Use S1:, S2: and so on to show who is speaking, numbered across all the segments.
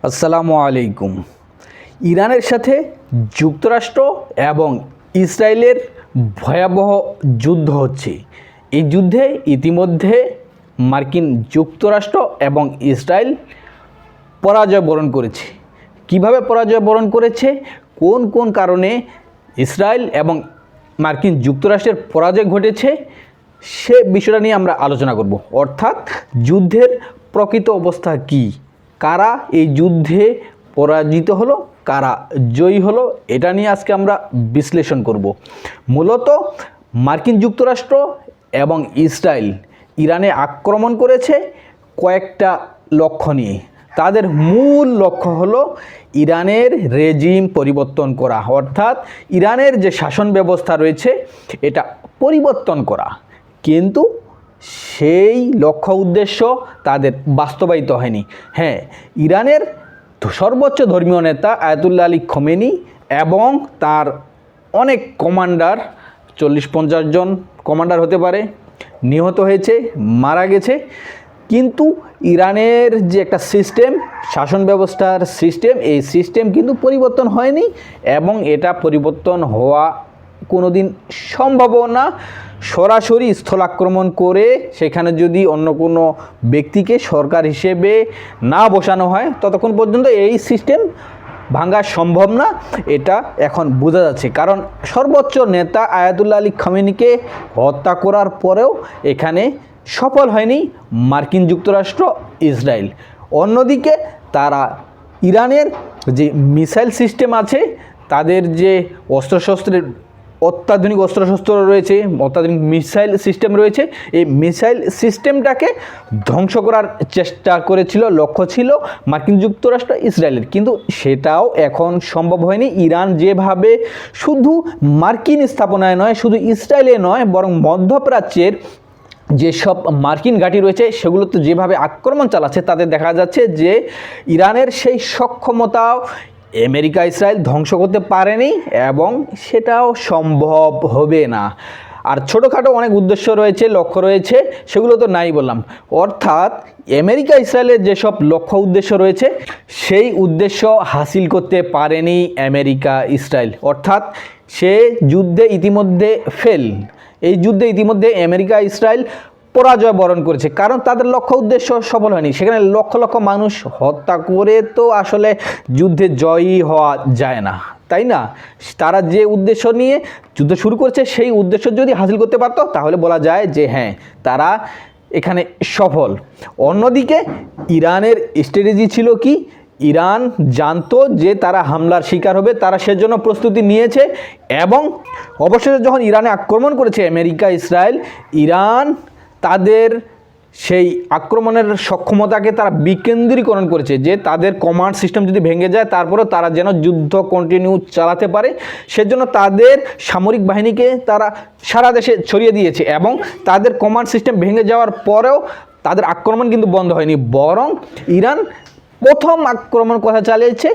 S1: আসসালামু আলাইকুম। ইরানের সাথে যুক্তরাষ্ট্র এবং ইসরায়েলের ভয়াবহ যুদ্ধ হচ্ছে। এই যুদ্ধে ইতিমধ্যে মার্কিন যুক্তরাষ্ট্র এবং ইসরায়েল পরাজয় বরণ করেছে। কিভাবে পরাজয় বরণ করেছে, কোন কোন কারণে ইসরায়েল এবং মার্কিন যুক্তরাষ্ট্রের পরাজয় ঘটেছে, সে বিষয়টা নিয়ে আমরা আলোচনা করব। অর্থাৎ যুদ্ধের প্রকৃত অবস্থা কী, কারা এই যুদ্ধে পরাজিত হলো, কারা জয়ী হলো, এটা নিয়ে আজকে আমরা বিশ্লেষণ করব। মূলত মার্কিন যুক্তরাষ্ট্র এবং ইসরায়েল ইরানে আক্রমণ করেছে কয়েকটা লক্ষ্য নিয়ে। তাদের মূল লক্ষ্য হলো ইরানের রেজিম পরিবর্তন করা, অর্থাৎ ইরানের যে শাসন ব্যবস্থা রয়েছে এটা পরিবর্তন করা। কিন্তু সেই লক্ষ্য উদ্দেশ্য তাদের বাস্তবায়িত হয়নি। হ্যাঁ, ইরানের সর্বোচ্চ ধর্মীয় নেতা আয়াতুল্লাহ আলী খোমেনি এবং তার অনেক কমান্ডার, 40-50 জন কমান্ডার হতে পারে, নিহত হয়েছে, মারা গেছে। কিন্তু ইরানের যে একটা সিস্টেম, শাসন ব্যবস্থার সিস্টেম, এই সিস্টেম কিন্তু পরিবর্তন হয়নি এবং এটা পরিবর্তন হওয়া কোনো দিন সম্ভবও না। সরাসরি স্থল আক্রমণ করে সেখানে যদি অন্য কোনো ব্যক্তিকে সরকার হিসেবে না বসানো হয়, ততক্ষণ পর্যন্ত এই সিস্টেম ভাঙা সম্ভব না। এটা এখন বোঝা যাচ্ছে, কারণ সর্বোচ্চ নেতা আয়াতুল্লাহ আলী খোমেনিকে হত্যা করার পরেও এখানে সফল হয়নি মার্কিন যুক্তরাষ্ট্র, ইসরায়েল। অন্যদিকে তারা ইরানের যে মিসাইল সিস্টেম আছে, তাদের যে অস্ত্রশস্ত্রের অত্যাধুনিক অস্ত্রশস্ত্র রয়েছে, অত্যাধুনিক মিসাইল সিস্টেম রয়েছে, এই মিসাইল সিস্টেমটাকে ধ্বংস করার চেষ্টা করেছিল, লক্ষ্য ছিল মার্কিন যুক্তরাষ্ট্র, ইসরায়েলের। কিন্তু সেটাও এখন সম্ভব হয়নি। ইরান যেভাবে শুধু মার্কিন স্থাপনায় নয়, শুধু ইসরায়েলে নয়, বরং মধ্যপ্রাচ্যের যেসব মার্কিন ঘাঁটি রয়েছে সেগুলোতে যেভাবে আক্রমণ চালাচ্ছে, তাতে দেখা যাচ্ছে যে ইরানের সেই সক্ষমতাও আমেরিকা, ইসরায়েল ধ্বংস করতে পারেনি এবং সেটাও সম্ভব হবে না। আর ছোটোখাটো অনেক উদ্দেশ্য রয়েছে, লক্ষ্য রয়েছে, সেগুলো তো নাই বললাম। অর্থাৎ আমেরিকা, ইসরায়েলের যেসব লক্ষ্য উদ্দেশ্য রয়েছে সেই উদ্দেশ্য হাসিল করতে পারেনি আমেরিকা, ইসরায়েল। অর্থাৎ সে যুদ্ধে ইতিমধ্যে এই যুদ্ধে ইতিমধ্যে আমেরিকা, ইসরায়েল পরাজয় বরণ করেছে, কারণ তাদের লক্ষ্য উদ্দেশ্য সফল হয়নি। সেখানে লক্ষ লক্ষ মানুষ হত্যা করে তো আসলে যুদ্ধে জয়ী হওয়া যায় না, তাই না? তারা যে উদ্দেশ্য নিয়ে যুদ্ধ শুরু করছে সেই উদ্দেশ্য যদি হাসিল করতে পারতো তাহলে বলা যায় যে হ্যাঁ, তারা এখানে সফল। অন্যদিকে ইরানের স্ট্র্যাটেজি ছিল কি? ইরান জানতো যে তারা হামলার শিকার হবে, তারা সেজন্য প্রস্তুতি নিয়েছে এবং অবশেষে যখন ইরানে আক্রমণ করেছে আমেরিকা, ইসরায়েল, ইরান তাদের সেই আক্রমণের সক্ষমতাকে তারা বিকেন্দ্রীকরণ করেছে, যে তাদের কমান্ড সিস্টেম যদি ভেঙে যায় তারপরেও তারা যেন যুদ্ধ কন্টিনিউ চালাতে পারে। সেজন্য তাদের সামরিক বাহিনীকে তারা সারা দেশে ছড়িয়ে দিয়েছে এবং তাদের কমান্ড সিস্টেম ভেঙে যাওয়ার পরেও তাদের আক্রমণ কিন্তু বন্ধ হয়নি, বরং ইরান প্রথম আক্রমণ কথা চালিয়েছে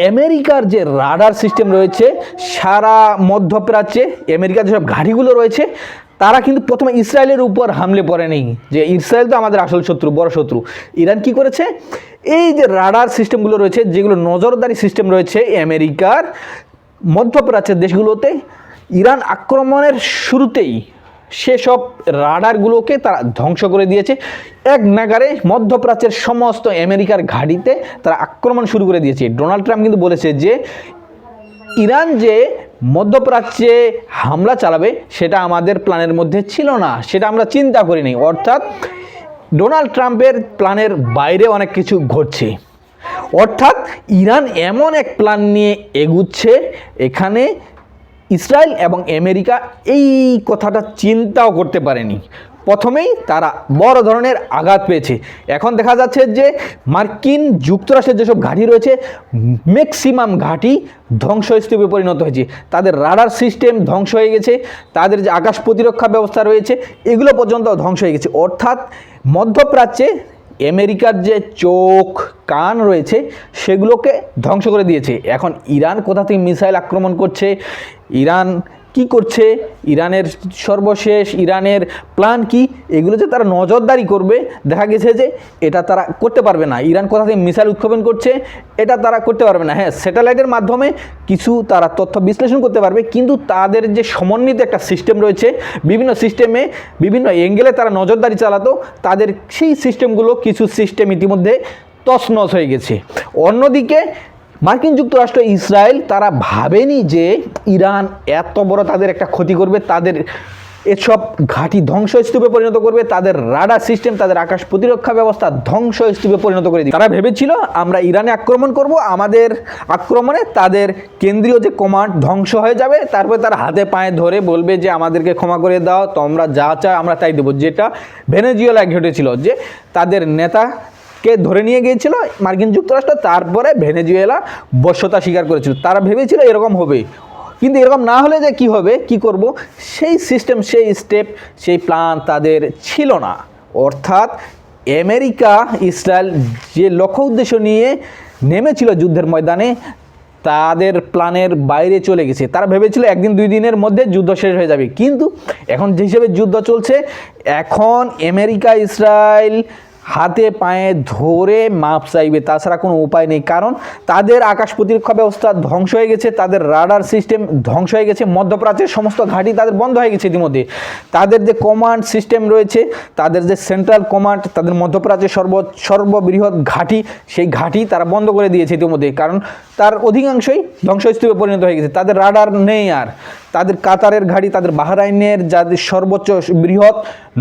S1: আমেরিকার যে রাডার সিস্টেম রয়েছে সারা মধ্যপ্রাচ্যে, আমেরিকার যেসব ঘাঁটিগুলো রয়েছে, তারা কিন্তু প্রথমে ইসরায়েলের উপর হামলে পড়েনি, যে ইসরায়েল তো আমাদের আসল শত্রু, বড় শত্রু। ইরান কি করেছে, এই যে রাডার সিস্টেমগুলো রয়েছে, যেগুলো নজরদারি সিস্টেম রয়েছে আমেরিকার মধ্যপ্রাচ্যের দেশগুলোতে, ইরান আক্রমণের শুরুতেই সেসব রাডারগুলোকে তারা ধ্বংস করে দিয়েছে। এক নাগারে মধ্যপ্রাচ্যের সমস্ত আমেরিকার ঘাঁটিতে তারা আক্রমণ শুরু করে দিয়েছে। ডোনাল্ড ট্রাম্প কিন্তু বলেছে যে ইরান যে মধ্যপ্রাচ্যে হামলা চালাবে সেটা আমাদের প্ল্যানের মধ্যে ছিল না, সেটা আমরা চিন্তা করিনি। অর্থাৎ ডোনাল্ড ট্রাম্পের প্ল্যানের বাইরে অনেক কিছু ঘটছে। অর্থাৎ ইরান এমন এক প্ল্যান নিয়ে এগুচ্ছে, এখানে ইসরায়েল এবং আমেরিকা এই কথাটা চিন্তাও করতে পারেনি। প্রথমেই তারা বড় ধরনের আঘাত পেয়েছে। এখন দেখা যাচ্ছে যে মার্কিন যুক্তরাষ্ট্রের যেসব ঘাঁটি রয়েছে ম্যাক্সিমাম ঘাঁটি ধ্বংসস্তূপে পরিণত হয়েছে, তাদের রাডার সিস্টেম ধ্বংস হয়ে গেছে, তাদের যে আকাশ প্রতিরক্ষা ব্যবস্থা রয়েছে এগুলো পর্যন্ত ধ্বংস হয়ে গেছে। অর্থাৎ মধ্যপ্রাচ্যে আমেরিকার যে চোখ কান রয়েছে সেগুলোকে ধ্বংস করে দিয়েছে। এখন ইরান কোথা থেকে মিসাইল আক্রমণ করছে, ইরান কি করছে, ইরানের সর্বশেষ ইরানের প্ল্যান কি, এগুলো যে তারা নজরদারি করবে, দেখা গেছে যে এটা তারা করতে পারবে না। ইরান কোথা থেকে মিসাইল উৎক্ষেপণ করছে এটা তারা করতে পারবে না। হ্যাঁ, স্যাটেলাইটের মাধ্যমে কিছু তারা তথ্য বিশ্লেষণ করতে পারবে, কিন্তু তাদের যে সমন্বিত একটা সিস্টেম রয়েছে, বিভিন্ন সিস্টেমে বিভিন্ন অ্যাঙ্গেলে তারা নজরদারি চালাতো, তাদের সেই সিস্টেমগুলো কিছু সিস্টেম ইতিমধ্যে তছনছ হয়ে গেছে। অন্যদিকে মার্কিন যুক্তরাষ্ট্র ইসরায়েল তারা ভাবেনি যে ইরান এত বড় তাদের একটা ক্ষতি করবে, তাদের এসব ঘাঁটি ধ্বংসস্তূপে পরিণত করবে, তাদের রাডার সিস্টেম, তাদের আকাশ প্রতিরক্ষা ব্যবস্থা ধ্বংসস্তূপে পরিণত করে দিবে। তারা ভেবেছিল আমরা ইরানে আক্রমণ করব, আমাদের আক্রমণে তাদের কেন্দ্রীয় যে কমান্ড ধ্বংস হয়ে যাবে, তারপরে তারা হাতে পায়ে ধরে বলবে যে আমাদেরকে ক্ষমা করে দাও, তোমরা যা চাও আমরা তাই দেবো। যেটা ভেনেজুয়েলায় ঘটেছিল, যে তাদের নেতাকে ধরে নিয়ে গিয়েছিল মার্কিন যুক্তরাষ্ট্র, তারপরে ভেনেজুয়েলা বশ্যতা স্বীকার করেছিল। তারা ভেবেছিল এরকম হবে, কিন্তু এরকম না হলে যে কি হবে, কি করব, সেই সিস্টেম, সেই স্টেপ, সেই প্ল্যান তাদের ছিল না। অর্থাৎ আমেরিকা ইসরায়েল যে লক্ষ্য উদ্দেশ্য নিয়ে নেমেছিল যুদ্ধের ময়দানে, তাদের প্ল্যানের বাইরে চলে গেছে। তারা ভেবেছিল একদিন দুই দিনের মধ্যে যুদ্ধ শেষ হয়ে যাবে, কিন্তু এখন যে হিসেবে যুদ্ধ চলছে, এখন আমেরিকা ইসরায়েল হাতে পায়ে ধরে মাপ চাইবে, তাছাড়া কোনো উপায় নেই। কারণ তাদের আকাশ প্রতিরক্ষা ব্যবস্থা ধ্বংস হয়ে গেছে, তাদের রাডার সিস্টেম ধ্বংস হয়ে গেছে, মধ্যপ্রাচ্যের সমস্ত ঘাঁটি তাদের বন্ধ হয়ে গেছে ইতিমধ্যে। তাদের যে কমান্ড সিস্টেম রয়েছে, তাদের যে সেন্ট্রাল কমান্ড, তাদের মধ্যপ্রাচ্যের সর্ববৃহৎ ঘাঁটি, সেই ঘাঁটি তারা বন্ধ করে দিয়েছে ইতিমধ্যে, কারণ তার অধিকাংশই ধ্বংসস্তূপে পরিণত হয়ে গেছে। তাদের রাডার নেই আর, তাদের কাতারের ঘাঁটি, তাদের বাহরাইনের যাদের সর্বোচ্চ বৃহৎ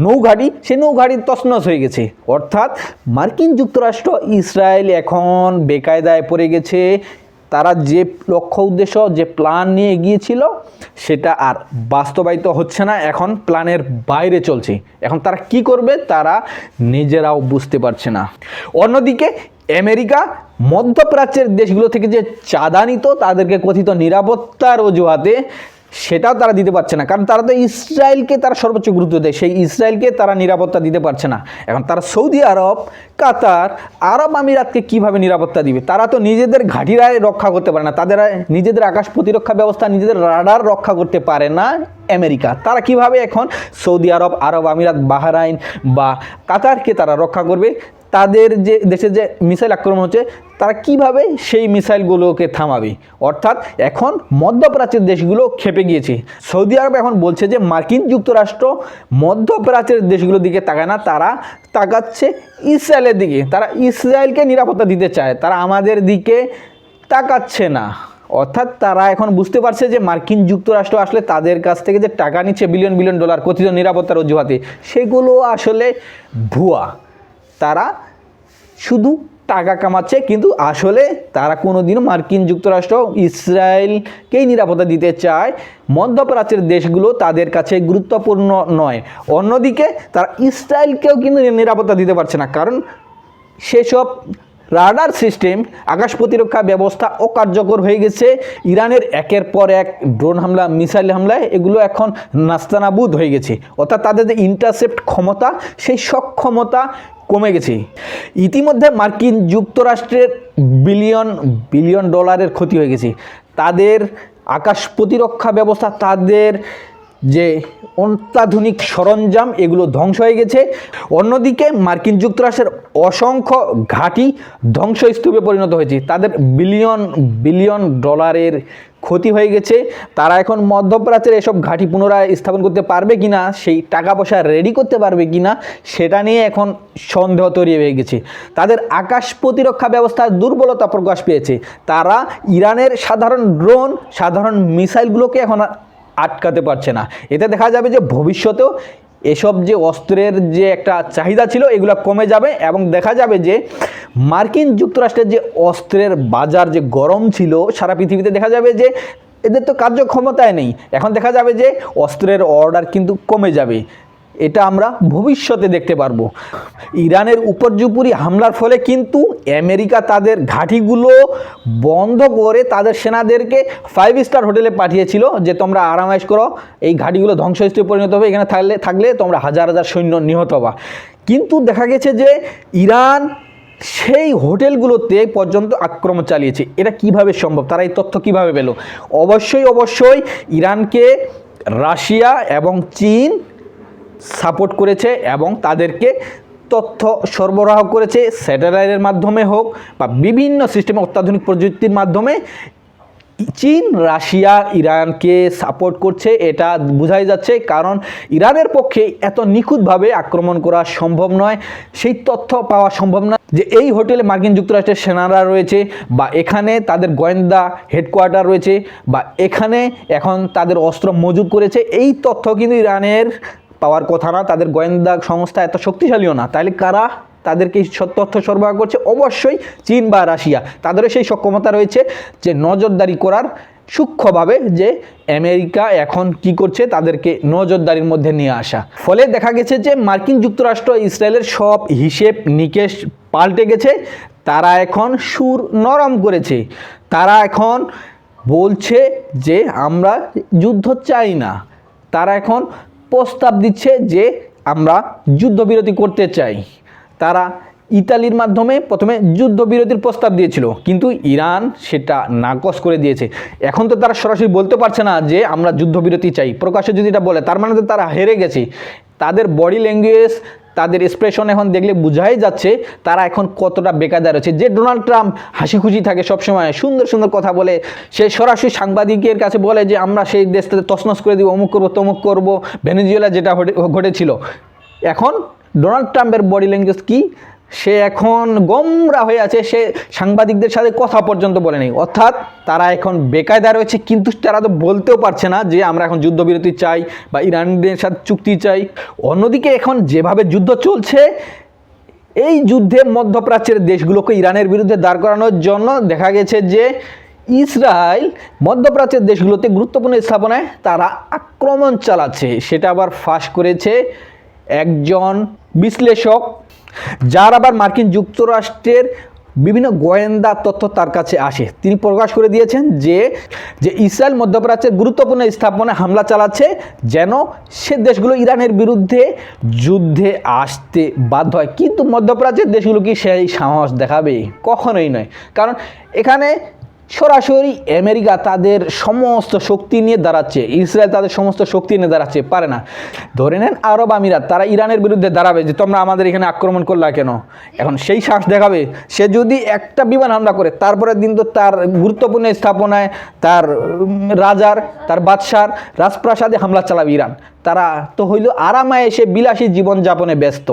S1: নৌঘাঁটি, সেই নৌঘাঁটি তছনছ হয়ে গেছে। অর্থাৎ মার্কিন যুক্তরাষ্ট্র ইসরায়েল এখন বেকায়দায় পড়ে গেছে। তারা যে লক্ষ্য উদ্দেশ্য, যে প্ল্যান নিয়ে এগিয়েছিল, সেটা আর বাস্তবায়িত হচ্ছে না, এখন প্ল্যানের বাইরে চলছে। এখন তারা কি করবে তারা নিজেরাও বুঝতে পারছে না। অন্যদিকে আমেরিকা মধ্যপ্রাচ্যের দেশগুলো থেকে যে চাঁদা নিত তাদেরকে কথিত নিরাপত্তার অজুহাতে, সেটাও তারা দিতে পারছে না, কারণ তারা তো ইসরায়েলকে তারা সর্বোচ্চ গুরুত্ব দেয়, সেই ইসরায়েলকে তারা নিরাপত্তা দিতে পারছে না। এখন তারা সৌদি আরব, কাতার, আরব আমিরাতকে কিভাবে নিরাপত্তা দিবে? তারা তো নিজেদের ঘাঁটিরাই রক্ষা করতে পারে না, তাদের নিজেদের আকাশ প্রতিরক্ষা ব্যবস্থা, নিজেদের রাডার রক্ষা করতে পারে না আমেরিকা। তারা কিভাবে এখন সৌদি আরব, আরব আমিরাত, বাহরাইন বা কাতারকে তারা রক্ষা করবে? তাদের যে দেশে যে মিসাইল আক্রমণ হচ্ছে, তারা কিভাবে সেই মিসাইলগুলোকে থামাবে? অর্থাৎ এখন মধ্যপ্রাচ্যের দেশগুলো ক্ষেপে গিয়েছে। সৌদি আরব এখন বলছে যে মার্কিন যুক্তরাষ্ট্র মধ্যপ্রাচ্যের দেশগুলোর দিকে তাকায় না, তারা তাকাচ্ছে ইসরায়েলের দিকে। তারা ইসরায়েলকে নিরাপত্তা দিতে চায়, তারা আমাদের দিকে তাকাচ্ছে না। অর্থাৎ তারা এখন বুঝতে পারছে যে মার্কিন যুক্তরাষ্ট্র আসলে তাদের কাছ থেকে যে টাকা নিচ্ছে বিলিয়ন বিলিয়ন ডলার কথিত নিরাপত্তার অজুহাতে, সেগুলো আসলে ভুয়া। তারা শুধু টাকা কামাচ্ছে, কিন্তু আসলে তারা কোনোদিনও মার্কিন যুক্তরাষ্ট্র ইসরায়েলকেই নিরাপত্তা দিতে চায়। মধ্যপ্রাচ্যের দেশগুলো তাদের কাছে গুরুত্বপূর্ণ নয়। অন্যদিকে তারা ইসরায়েলকেও কিন্তু নিরাপত্তা দিতে পারছে না, কারণ সেসব রাডার সিস্টেম, আকাশ প্রতিরক্ষা ব্যবস্থা অকার্যকর হয়ে গেছে। ইরানের একের পর এক ড্রোন হামলা, মিসাইল হামলায় এগুলো এখন নাস্তানাবুদ হয়ে গেছে। অর্থাৎ তাদের যে ইন্টারসেপ্ট ক্ষমতা, সেই সক্ষমতা কমে গেছে। ইতিমধ্যে মার্কিন যুক্তরাষ্ট্রের বিলিয়ন বিলিয়ন ডলারের ক্ষতি হয়ে গেছে। তাদের আকাশ প্রতিরক্ষা ব্যবস্থা, তাদের যে অত্যাধুনিক সরঞ্জাম, এগুলো ধ্বংস হয়ে গেছে। অন্যদিকে মার্কিন যুক্তরাষ্ট্রের অসংখ্য ঘাঁটি ধ্বংসস্তূপে পরিণত হয়েছে। তাদের বিলিয়ন বিলিয়ন ডলারের ক্ষতি হয়ে গেছে। তারা এখন মধ্যপ্রাচ্যের এসব ঘাঁটি পুনরায় স্থাপন করতে পারবে কিনা, সেই টাকা পয়সা রেডি করতে পারবে কিনা, সেটা নিয়ে এখন সন্দেহ তৈরি হয়ে গেছে। তাদের আকাশ প্রতিরক্ষা ব্যবস্থার দুর্বলতা প্রকাশ পেয়েছে। তারা ইরানের সাধারণ ড্রোন, সাধারণ মিসাইলগুলোকে এখন আটকাতে পারছে না। এতে দেখা যাবে যে ভবিষ্যতেও এসব যে অস্ত্রের যে একটা চাহিদা ছিল, এগুলো কমে যাবে, এবং দেখা যাবে যে মার্কিন যুক্তরাষ্ট্রের যে অস্ত্রের বাজার যে গরম ছিল সারা পৃথিবীতে, দেখা যাবে যে এদের তো কার্যক্ষমতায় নেই। এখন দেখা যাবে যে অস্ত্রের অর্ডার কিন্তু কমে যাবে। এটা আমরা ভবিষ্যতে দেখতে পারবো। ইরানের উপর্যুপরি হামলার ফলে কিন্তু আমেরিকা তাদের ঘাঁটিগুলো বন্ধ করে তাদের সেনাদেরকে 5 স্টার হোটেলে পাঠিয়েছিল, যে তোমরা আরামায়েশ করো, এই ঘাঁটিগুলো ধ্বংসস্তূপে পরিণত হবে, এখানে থাকলে তোমরা হাজার হাজার সৈন্য নিহত হবা। কিন্তু দেখা গেছে যে ইরান সেই হোটেলগুলোতে পর্যন্ত আক্রমণ চালিয়েছে। এটা কিভাবে সম্ভব? তারা এই তথ্য কিভাবে পেল? অবশ্যই ইরানকে রাশিয়া এবং চীন সাপোর্ট করেছে এবং তাদেরকে তথ্য সরবরাহ করেছে, স্যাটেলাইটের মাধ্যমে হোক বা বিভিন্ন সিস্টেমে অত্যাধুনিক প্রযুক্তির মাধ্যমে চীন রাশিয়া ইরানকে সাপোর্ট করছে। এটা বোঝাই যাচ্ছে, কারণ ইরানের পক্ষে এত নিখুঁতভাবে আক্রমণ করা সম্ভব নয়, সেই তথ্য পাওয়া সম্ভব নয় যে এই হোটেলে মার্কিন যুক্তরাষ্ট্রের সেনারা রয়েছে বা এখানে তাদের গোয়েন্দা হেডকোয়ার্টার রয়েছে বা এখানে এখন তাদের অস্ত্র মজুত করেছে। এই তথ্য কিন্তু ইরানের পাওয়ার কথা না, তাদের গোয়েন্দা সংস্থা এত শক্তিশালীও না। তাহলে কারা তাদেরকে তথ্য সরবরাহ করছে? অবশ্যই চীন বা রাশিয়া। তাদেরও সেই সক্ষমতা রয়েছে যে নজরদারি করার সূক্ষ্মভাবে, যে আমেরিকা এখন কি করছে তাদেরকে নজরদারির মধ্যে নিয়ে আসা। ফলে দেখা গেছে যে মার্কিন যুক্তরাষ্ট্র ইসরায়েলের সব হিসেব নিকেশ পাল্টে গেছে। তারা এখন সুর নরম করেছে, তারা এখন বলছে যে আমরা যুদ্ধ চাই না। তারা এখন প্রস্তাব দিচ্ছে যে আমরা যুদ্ধবিরতি করতে চাই। তারা ইতালির মাধ্যমে প্রথমে যুদ্ধবিরতির প্রস্তাব দিয়েছিল, কিন্তু ইরান সেটা নাকচ করে দিয়েছে। এখন তো তারা সরাসরি বলতে পারছে না যে আমরা যুদ্ধবিরতি চাই, প্রকাশ্যে যদি এটা বলে তার মানে তো তারা হেরে গেছে। তাদের বডি ল্যাঙ্গুয়েজ, তাদের এক্সপ্রেশন এখন দেখলে বোঝাই যাচ্ছে তারা এখন কতটা বেকায়দা রয়েছে। যে ডোনাল্ড ট্রাম্প হাসি খুশি থাকে সবসময়, সুন্দর সুন্দর কথা বলে, সে সরাসরি সাংবাদিকের কাছে বলে যে আমরা সেই দেশটাতে তছনছ করে দিব, অমুক করবো তমুক করবো, ভেনেজুয়েলা যেটা ঘটেছিল। এখন ডোনাল্ড ট্রাম্পের বডি ল্যাঙ্গুয়েজ কি? সে এখন গোমরা হয়ে আছে, সে সাংবাদিকদের সাথে কথা পর্যন্ত বলে নেই। অর্থাৎ তারা এখন বেকায়দা রয়েছে, কিন্তু তারা তো বলতেও পারছে না যে আমরা এখন যুদ্ধবিরতি চাই বা ইরানের সাথে চুক্তি চাই। অন্যদিকে এখন যেভাবে যুদ্ধ চলছে, এই যুদ্ধে মধ্যপ্রাচ্যের দেশগুলোকে ইরানের বিরুদ্ধে দাঁড় করানোর জন্য দেখা গেছে যে ইসরায়েল মধ্যপ্রাচ্যের দেশগুলোতে গুরুত্বপূর্ণ স্থাপনায় তারা আক্রমণ চালাচ্ছে। সেটা আবার ফাঁস করেছে একজন বিশ্লেষক, যার আবার মার্কিন যুক্তরাষ্ট্রের বিভিন্ন গোয়েন্দা তথ্য তার কাছে আসে। তিনি প্রকাশ করে দিয়েছেন যে ইসরায়েল মধ্যপ্রাচ্যের গুরুত্বপূর্ণ স্থাপনায় হামলা চালাচ্ছে যেন সে দেশগুলো ইরানের বিরুদ্ধে যুদ্ধে আসতে বাধ্য হয়। কিন্তু মধ্যপ্রাচ্যের দেশগুলো কি সেই সাহস দেখাবে? কখনোই নয়। কারণ এখানে সরাসরি আমেরিকা তাদের সমস্ত শক্তি নিয়ে দাঁড়াচ্ছে, ইসরায়েল তাদের সমস্ত শক্তি নিয়ে দাঁড়াচ্ছে, পারে না। ধরে নেন আরব আমিরাত, তারা ইরানের বিরুদ্ধে দাঁড়াবে যে তোমরা আমাদের এখানে আক্রমণ করলা কেন? এখন সেই সাহস দেখাবে। সে যদি একটা বিমান হামলা করে, তারপরের দিন তো তার গুরুত্বপূর্ণ স্থাপনায়, তার রাজার, তার বাদশার রাজপ্রাসাদে হামলা চালাবে ইরান। তারা তো হইল আরামায় এসে বিলাসী জীবনযাপনে ব্যস্ত।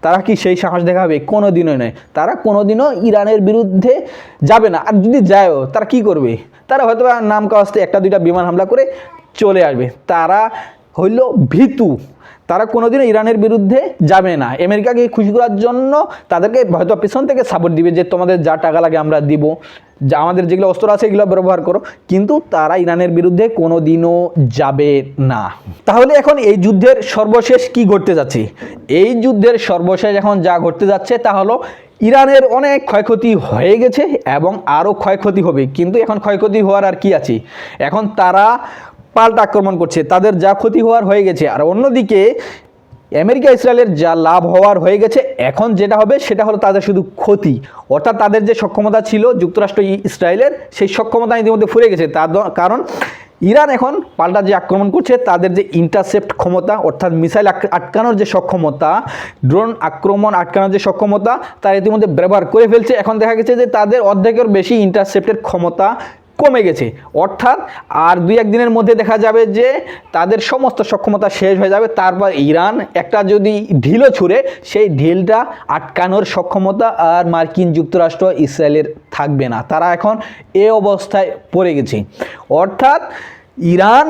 S1: তারা কি সেই সাহস দেখাবে? কোনো দিনও নয়। তারা কোনোদিনও ইরানের বিরুদ্ধে যাবে না। আর যদি যায়ও, তারা কি করবে? তারা হয়তো নাম কাওয়াজতে একটা দুইটা বিমান হামলা করে চলে আসবে। তারা হইল ভীতু, তারা কোনোদিনও ইরানের বিরুদ্ধে যাবে না। আমেরিকাকে খুশি করার জন্য তাদেরকে হয়তো পেছন থেকে সাপোর্ট দিবে যে তোমাদের যা টাকা লাগে আমরা দিব, যা আমাদের যেগুলো অস্ত্র আছে এগুলো ব্যবহার করো, কিন্তু তারা ইরানের বিরুদ্ধে কোনো দিনও যাবে না। তাহলে এখন এই যুদ্ধের সর্বশেষ কি ঘটতে যাচ্ছে? এই যুদ্ধের সর্বশেষ এখন যা ঘটতে যাচ্ছে তা হলো ইরানের অনেক ক্ষয়ক্ষতি হয়ে গেছে এবং আরও ক্ষয়ক্ষতি হবে। কিন্তু এখন ক্ষয়ক্ষতি হওয়ার আর কি আছে? এখন তারা পাল্টা আক্রমণ করছে, তাদের যা ক্ষতি হওয়ার হয়ে গেছে। আর অন্যদিকে আমেরিকা ইসরায়েলের যা লাভ হওয়ার হয়ে গেছে, এখন যেটা হবে সেটা হলো তাদের শুধু ক্ষতি। অর্থাৎ তাদের যে সক্ষমতা ছিল যুক্তরাষ্ট্র ইসরায়েলের, সেই সক্ষমতা ইতিমধ্যে ফুরে গেছে। কারণ ইরান এখন পাল্টা যে আক্রমণ করছে, তাদের যে ইন্টারসেপ্ট ক্ষমতা, অর্থাৎ মিসাইল আটকানোর যে সক্ষমতা, ড্রোন আক্রমণ আটকানোর যে সক্ষমতা, তারা ইতিমধ্যে ব্যবহার করে ফেলছে। এখন দেখা গেছে যে তাদের অর্ধেকের বেশি ইন্টারসেপ্টের ক্ষমতা কমে গেছে। অর্থাৎ আর 2-1 দিনের মধ্যে দেখা যাবে যে তাদের সমস্ত সক্ষমতা শেষ হয়ে যাবে। তারপর ইরান একটা যদি ঢিলও ছুঁড়ে, সেই ঢিলটা আটকানোর সক্ষমতা আর মার্কিন যুক্তরাষ্ট্র ইসরায়েলের থাকবে না। তারা এখন এ অবস্থায় পড়ে গেছে। অর্থাৎ ইরান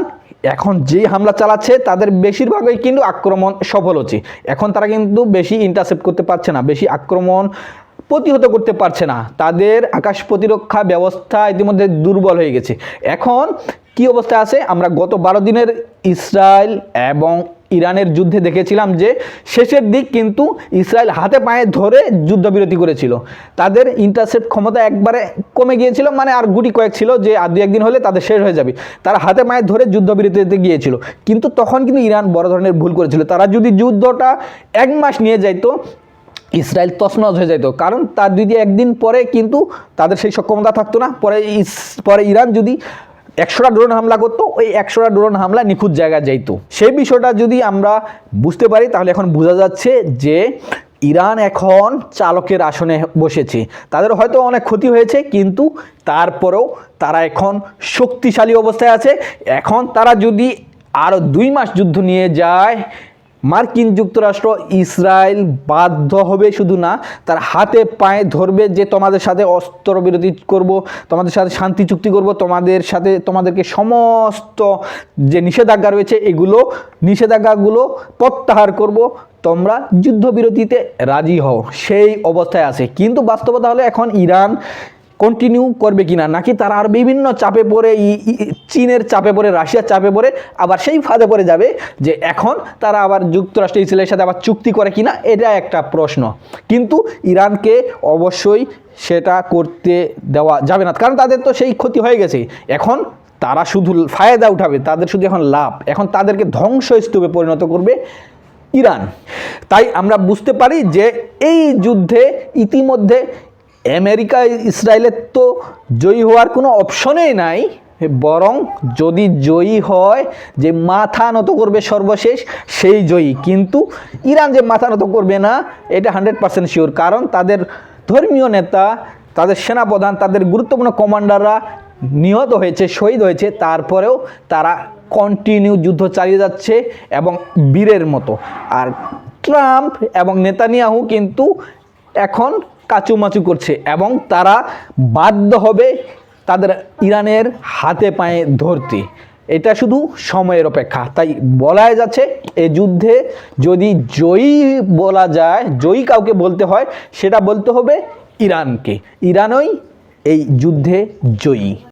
S1: এখন যে হামলা চালাচ্ছে তাদের বেশিরভাগই কিন্তু আক্রমণ সফল হচ্ছে। এখন তারা কিন্তু বেশি ইন্টারসেপ্ট করতে পারছে না, বেশি আক্রমণ প্রতিহত করতে পারছে না। তাদের আকাশ প্রতিরক্ষা ব্যবস্থা ইতিমধ্যে দুর্বল হয়ে গেছে। এখন কি অবস্থা আছে? আমরা গত 12 দিনের ইসরায়েল এবং ইরানের যুদ্ধে দেখেছিলাম যে শেষের দিক কিন্তু ইসরায়েল হাতে পায়ে ধরে যুদ্ধবিরতি করেছিল। তাদের ইন্টারসেপ্ট ক্ষমতা একবারে কমে গিয়েছিল, মানে আর গুটি কয়েক ছিল যে আর 2-1 দিন হলে তাদের শেষ হয়ে যাবে। তারা হাতে পায়ে ধরে যুদ্ধবিরতিতে গিয়েছিল, কিন্তু তখন কিন্তু ইরান বড় ধরনের ভুল করেছিল। তারা যদি যুদ্ধটা 1 মাস নিয়ে যাইতো, ইসরায়েল তছনছ হয়ে যেত। কারণ তার 2-1 দিন পরে কিন্তু তাদের সেই সক্ষমতা থাকতো না। পরে ইরান যদি 100টা ড্রোন হামলা করতো, ওই 100টা ড্রোন হামলা নিখুঁত জায়গায় যাইতো। সেই বিষয়টা যদি আমরা বুঝতে পারি তাহলে এখন বোঝা যাচ্ছে যে ইরান এখন চালকের আসনে বসেছে। তাদের হয়তো অনেক ক্ষতি হয়েছে, কিন্তু তারপরেও তারা এখন শক্তিশালী অবস্থায় আছে। এখন তারা যদি আরও 2 মাস যুদ্ধ নিয়ে যায়, মার্কিন যুক্তরাষ্ট্র ইসরায়েল বাধ্য হবে, শুধু না তার হাতে পায়ে ধরবে যে তোমাদের সাথে অস্ত্রবিরতি করব, তোমাদের সাথে শান্তি চুক্তি করব, তোমাদেরকে সমস্ত যে নিষেধাজ্ঞা রয়েছে এগুলো নিষেধাজ্ঞাগুলো প্রত্যাহার করব, তোমরা যুদ্ধবিরতিতে রাজি হও। সেই অবস্থায় আছে। কিন্তু বাস্তবতা হলো এখন ইরান কন্টিনিউ করবে কিনা, নাকি তারা আর বিভিন্ন চাপে পড়ে, চীনের চাপে পড়ে, রাশিয়ার চাপে পড়ে আবার সেই ফাঁদে পড়ে যাবে যে এখন তারা আবার যুক্তরাষ্ট্র ইসরায়েলের সাথে আবার চুক্তি করে কিনা, এটা একটা প্রশ্ন। কিন্তু ইরানকে অবশ্যই সেটা করতে দেওয়া যাবে না, কারণ তাদের তো সেই ক্ষতি হয়ে গেছে। এখন তারা শুধু ফায়দা উঠাবে, তাদের শুধু এখন লাভ। এখন তাদেরকে ধ্বংসস্তূপে পরিণত করবে ইরান। তাই আমরা বুঝতে পারি যে এই যুদ্ধে ইতিমধ্যে আমেরিকা ইসরায়েলের তো জয়ী হওয়ার কোনো অপশনেই নাই, বরং যদি জয়ী হয়, যে মাথা নত করবে সর্বশেষ সেই জয়ী। কিন্তু ইরান যে মাথা নত করবে না এটা 100% শিওর, কারণ তাদের ধর্মীয় নেতা, তাদের সেনাপ্রধান, তাদের গুরুত্বপূর্ণ কমান্ডাররা নিহত হয়েছে, শহীদ হয়েছে, তারপরেও তারা কন্টিনিউ যুদ্ধ চালিয়ে যাচ্ছে এবং বীরের মতো। আর ট্রাম্প এবং নেতানিয়াহু কিন্তু এখন কাচুমাচু করছে এবং তারা বাধ্য হবে তাদের ইরানের হাতে পায়ে ধরতে। এটা শুধু সময়ের অপেক্ষা। তাই বলা যাচ্ছে এই যুদ্ধে যদি জয়ী বলা যায়, জয়ী কাউকে বলতে হয়, সেটা বলতে হবে ইরানকে। ইরানই এই যুদ্ধে জয়ী।